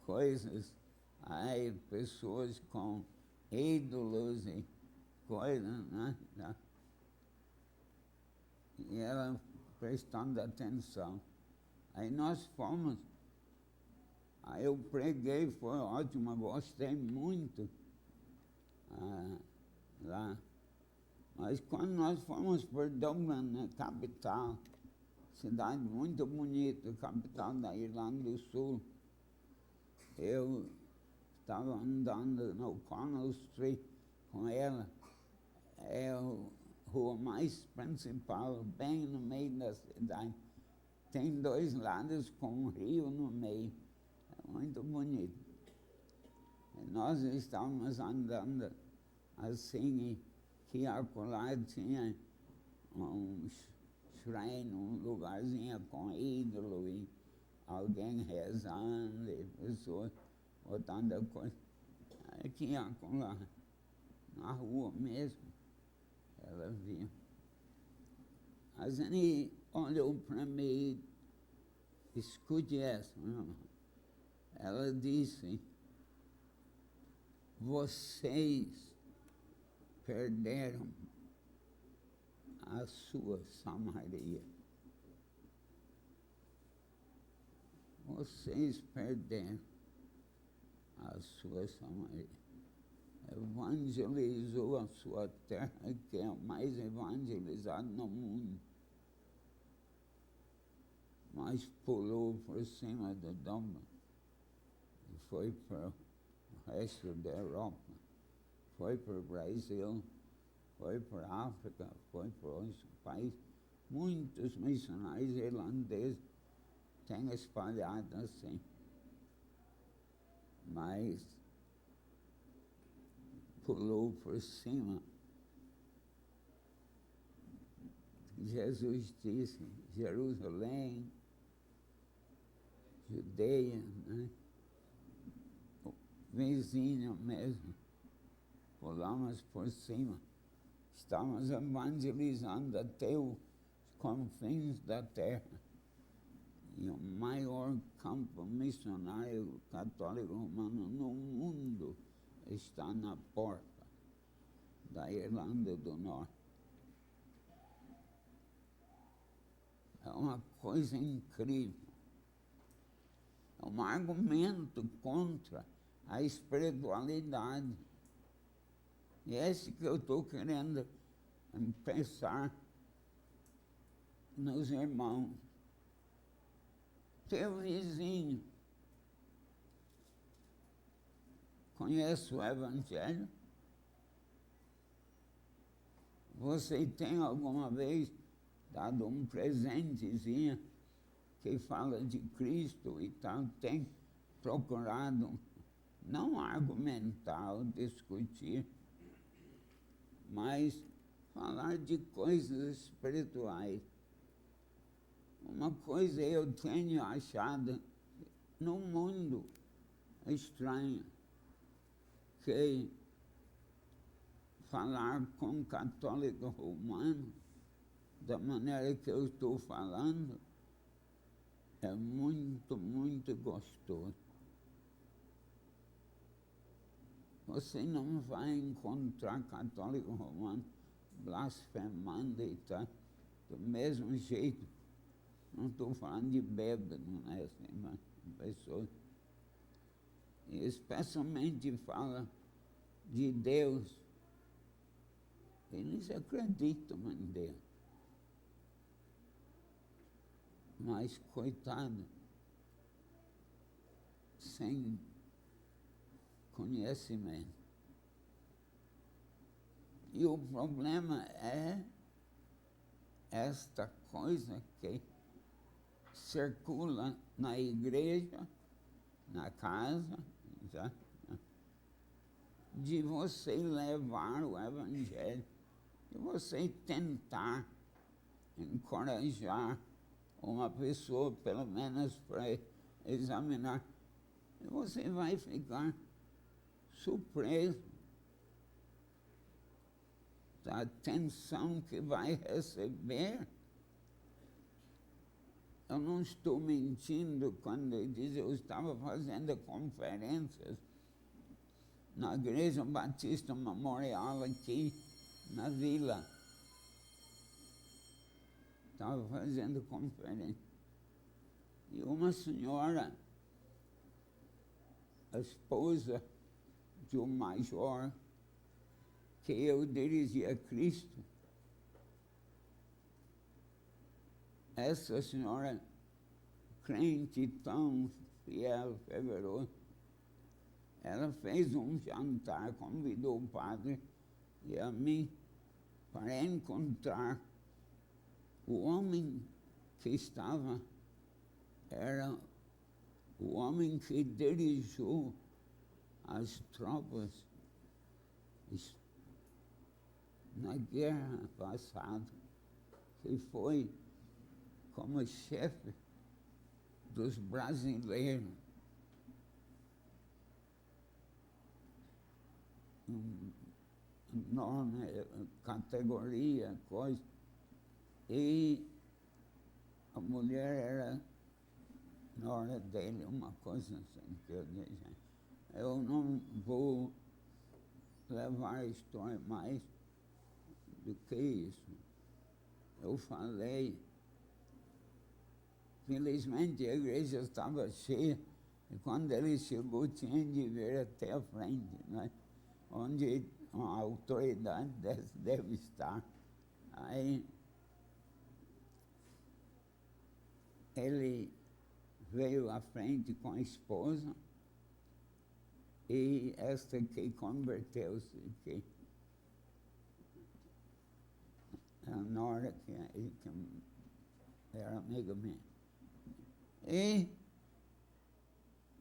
coisas, aí pessoas com ídolos e coisas, né? E ela prestando atenção. Aí nós fomos, aí eu preguei, foi ótimo, eu gostei muito lá. Mas quando nós fomos por Dublin, né, capital, cidade muito bonita, capital da Irlanda do Sul, eu estava andando no Connell Street com ela, é a rua mais principal, bem no meio da cidade. Tem dois lados com um rio no meio, é muito bonito. E nós estávamos andando assim, que acolá tinha um shrine, um lugarzinho com ídolo e alguém rezando e pessoas botando coisa. Aqui acolá, na rua mesmo, ela vinha. A Zeni olhou para mim e escute essa, não? Ela disse, vocês perderam a sua Samaria. Vocês perderam a sua Samaria. Evangelizou a sua terra, que é a mais evangelizada no mundo. Mas pulou por cima do Dublin e foi para o resto da Europa. Foi para o Brasil, foi para a África, foi para outros países. Muitos missionários irlandeses têm espalhado assim. Mas pulou por cima. Jesus disse, Jerusalém, Judeia, né? O vizinho mesmo. Pulamos por cima. Estamos evangelizando até os confins da terra. E o maior campo missionário católico romano no mundo está na porta da Irlanda do Norte. É uma coisa incrível. É um argumento contra a espiritualidade. E é esse que eu estou querendo pensar nos irmãos. Teu vizinho conhece o Evangelho? Você tem alguma vez dado um presentezinho que fala de Cristo e tal? Tem procurado não argumentar ou discutir, mas falar de coisas espirituais. Uma coisa eu tenho achado no mundo estranho, que falar com um católico romano da maneira que eu estou falando é muito, muito gostoso. Você não vai encontrar católico romano blasfemando e tal, do mesmo jeito. Não estou falando de bêbado, não é assim, mas pessoas. E especialmente fala de Deus. Eles acreditam em Deus. Mas, coitado, sem conhecimento. E o problema é esta coisa que circula na igreja, na casa, já, de você levar o Evangelho, de você tentar encorajar uma pessoa, pelo menos para examinar, e você vai ficar surpreso da atenção que vai receber. Eu não estou mentindo quando eu digo, eu estava fazendo conferências na Igreja Batista Memorial aqui na Vila. Estava fazendo conferência. E uma senhora, a esposa de um major, que eu dirigia a Cristo, essa senhora, crente tão fiel, fervorosa, ela fez um jantar, convidou o padre e a mim para encontrar o homem que estava, era o homem que dirigiu as tropas na guerra passada, que foi como chefe dos brasileiros. Nome, categoria, coisa. E a mulher era nora dele, uma coisa assim, que eu disse. Eu não vou levar a história mais do que isso. Eu falei, felizmente a igreja estava cheia, e quando ele chegou tinha de vir até a frente, né? Onde a autoridade deve estar. Aí ele veio à frente com a esposa e esta que converteu-se, que a nora, que era amiga minha. E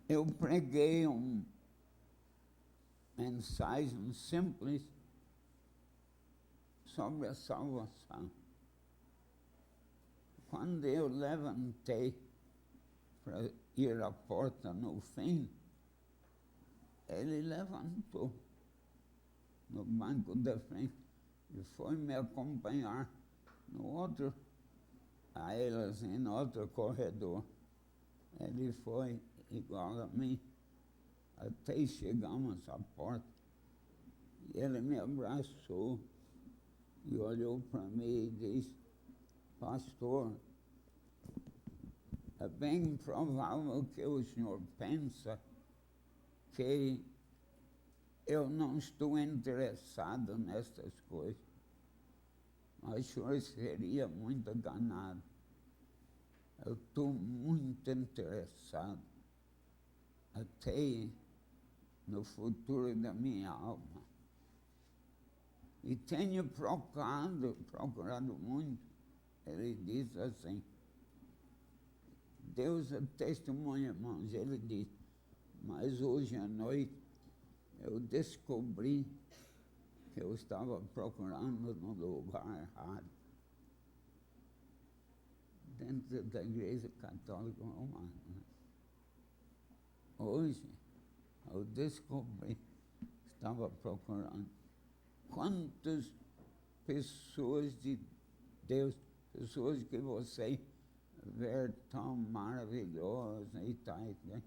eu preguei uma mensagem simples sobre a salvação. Quando eu levantei para ir à porta no fim, ele levantou no banco da frente e foi me acompanhar no outro, a ele assim, no outro corredor. Ele foi igual a mim, até chegamos à porta. E ele me abraçou e olhou para mim e disse, pastor, é bem provável que o senhor pensa que eu não estou interessado nessas coisas, mas o senhor seria muito enganado. Eu estou muito interessado até no futuro da minha alma. E tenho procurado muito. Ele diz assim, Deus é testemunha, irmãos. Ele diz, mas hoje à noite eu descobri que eu estava procurando no lugar errado, dentro da Igreja Católica Romana. Hoje eu descobri que estava procurando quantas pessoas de Deus, pessoas que você vê tão maravilhosas e tal, né?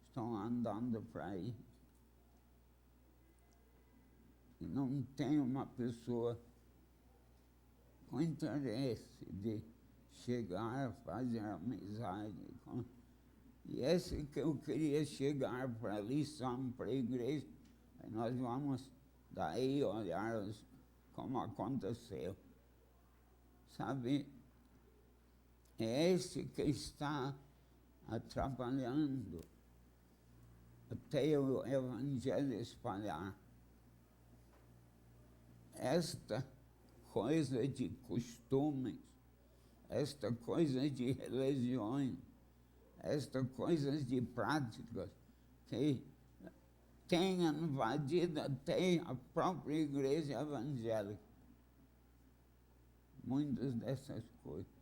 Estão andando por aí. E não tem uma pessoa com interesse de chegar a fazer amizade com. E esse que eu queria chegar para a lição, para a igreja, aí nós vamos daí olhar como aconteceu. Sabe, é esse que está atrapalhando até o evangelho espalhar. Esta coisa de costumes, esta coisa de religiões, esta coisa de práticas que tem invadido até a própria igreja evangélica. Muitas dessas coisas.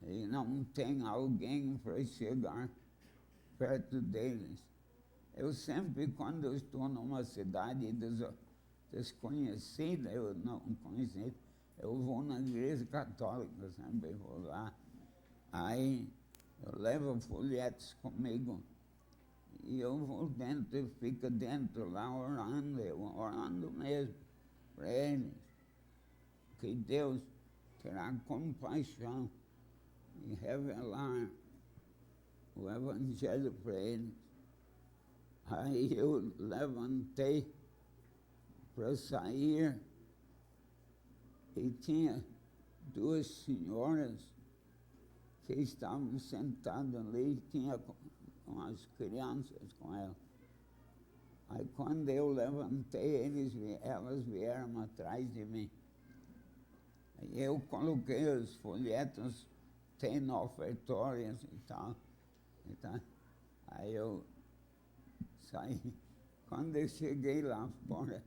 E não tem alguém para chegar perto deles. Eu sempre, quando eu estou numa cidade desconhecida, eu não conheço, eu vou na igreja católica, sempre vou lá. Aí eu levo folhetos comigo e eu vou dentro, eu fico dentro lá orando, eu orando mesmo para eles. Que Deus terá compaixão e revelar o Evangelho para eles. Aí eu levantei para sair e tinha duas senhoras que estavam sentadas ali e tinha umas crianças com elas. Aí quando eu levantei, elas vieram atrás de mim. Aí eu coloquei os folhetos, tem ofertórias e tal. Aí eu saí. Quando eu cheguei lá fora,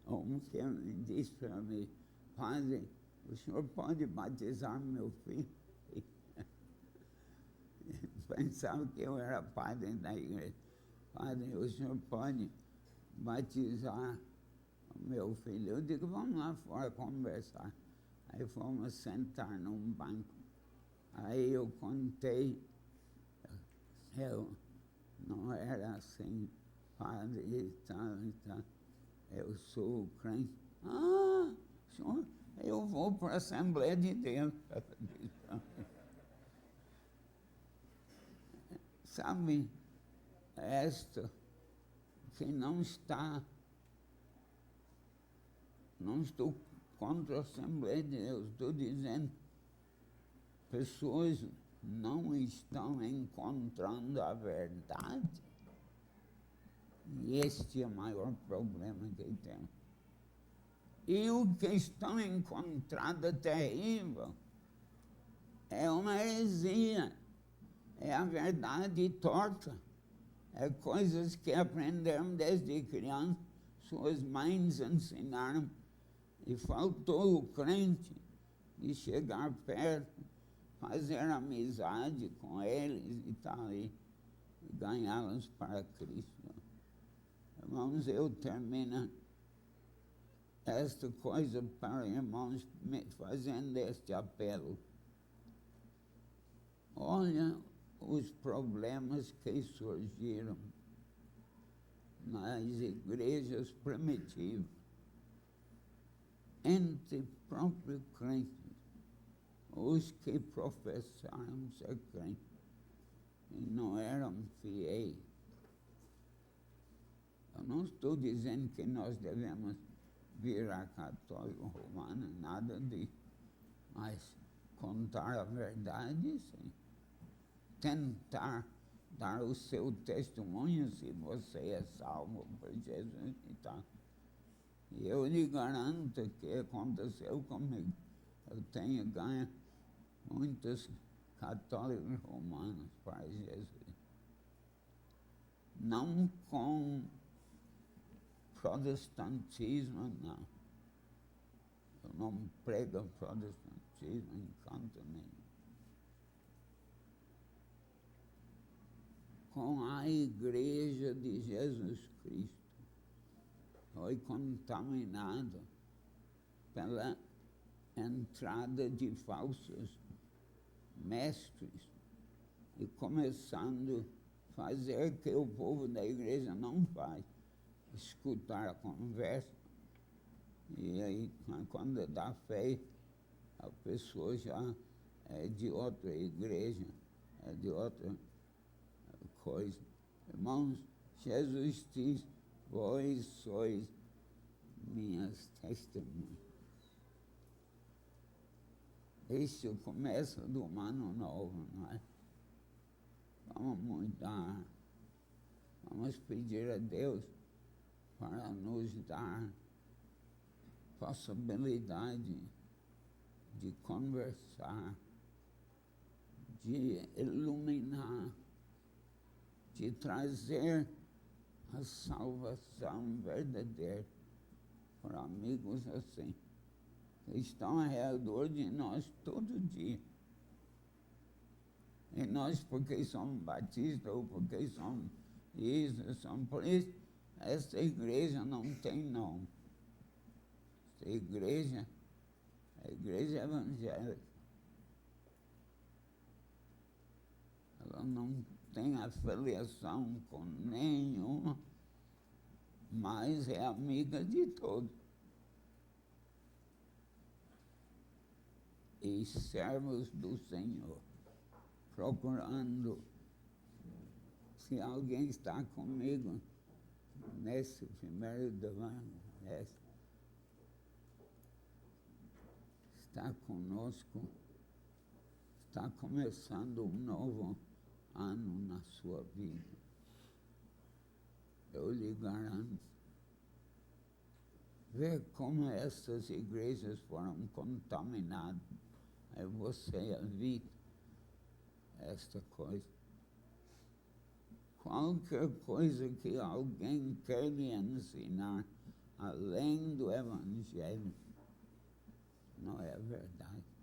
um que disse para mim, padre, o senhor pode batizar meu filho? Pensava que eu era padre da igreja. Padre, o senhor pode batizar o meu filho? Eu digo, vamos lá fora conversar. Aí fomos sentar num banco. Aí eu contei, eu não era assim, padre e tal, eu sou crente. Ah, senhor, eu vou para a Assembleia de Deus. Sabe, esta que não estou contra a Assembleia de Deus, estou dizendo, pessoas não estão encontrando a verdade. E este é o maior problema que temos. E o que estão encontrando é terrível. É uma heresia. É a verdade torta. É coisas que aprenderam desde criança, suas mães ensinaram. E faltou o crente de chegar perto, fazer amizade com eles e tal, e ganhá-los para Cristo. Irmãos, eu termino esta coisa para irmãos fazendo este apelo. Olha os problemas que surgiram nas igrejas primitivas, entre próprios crentes, os que professaram ser crentes e não eram fiéis. Eu não estou dizendo que nós devemos virar católico romano, nada disso, mas contar a verdade, sim. Tentar dar o seu testemunho se você é salvo por Jesus e tal. E eu lhe garanto que aconteceu comigo. Eu tenho ganho muitos católicos romanos para Jesus. Não com protestantismo, não. Eu não prego protestantismo em canto nenhum. Com a Igreja de Jesus Cristo. foi contaminado pela entrada de falsos mestres e começando a fazer o que o povo da igreja não faz, escutar a conversa. E aí, quando dá fé, a pessoa já é de outra igreja, é de outra coisa. Irmãos, Jesus diz: vós sois minhas testemunhas. Este é o começo do ano novo, não é? Vamos mudar, vamos pedir a Deus para nos dar possibilidade de conversar, de iluminar, de trazer a salvação verdadeira para amigos assim, que estão ao redor de nós todo dia. E nós, porque somos batistas ou porque somos isso, somos por isso, essa igreja não tem nome. Essa igreja é a igreja evangélica. Ela não tem afiliação com nenhuma, mas é amiga de todos. E servos do Senhor, procurando se alguém está comigo nesse primeiro domingo, está conosco, está começando um novo ano na sua vida. Eu lhe garanto. Ver como essas igrejas foram contaminadas. Aí você evita esta coisa. Qualquer coisa que alguém quer lhe ensinar, além do Evangelho, não é verdade.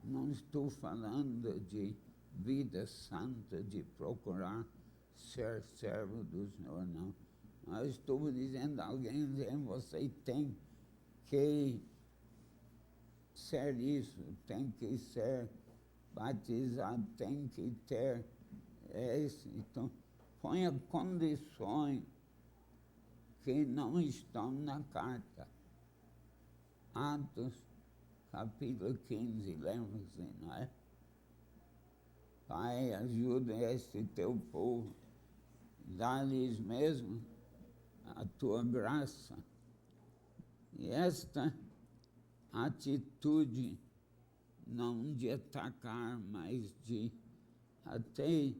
Não estou falando de vida santa, de procurar ser servo do Senhor, não. Mas estou dizendo a alguém, você tem que ser isso, tem que ser batizado, tem que ter esse. Então, ponha condições que não estão na carta. Atos, capítulo 15, lembra-se, não é? Pai, ajuda este teu povo, dá-lhes mesmo a tua graça. E esta atitude, não de atacar, mas de até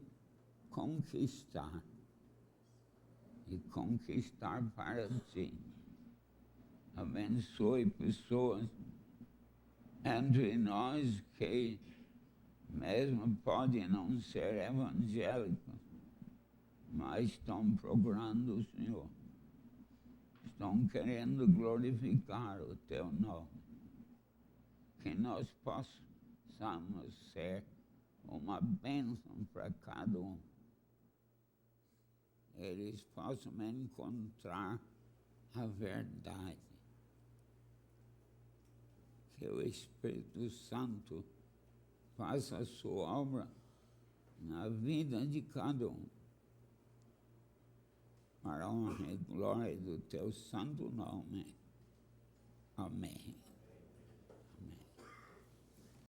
conquistar. E conquistar para si. Abençoe pessoas entre nós que mesmo podem não ser evangélicos, mas estão procurando o Senhor. Estão querendo glorificar o teu nome. Que nós possamos ser uma bênção para cada um. Eles possam encontrar a verdade. Que o Espírito Santo faça a sua obra na vida de cada um. Para a honra e glória do teu santo nome. Amém.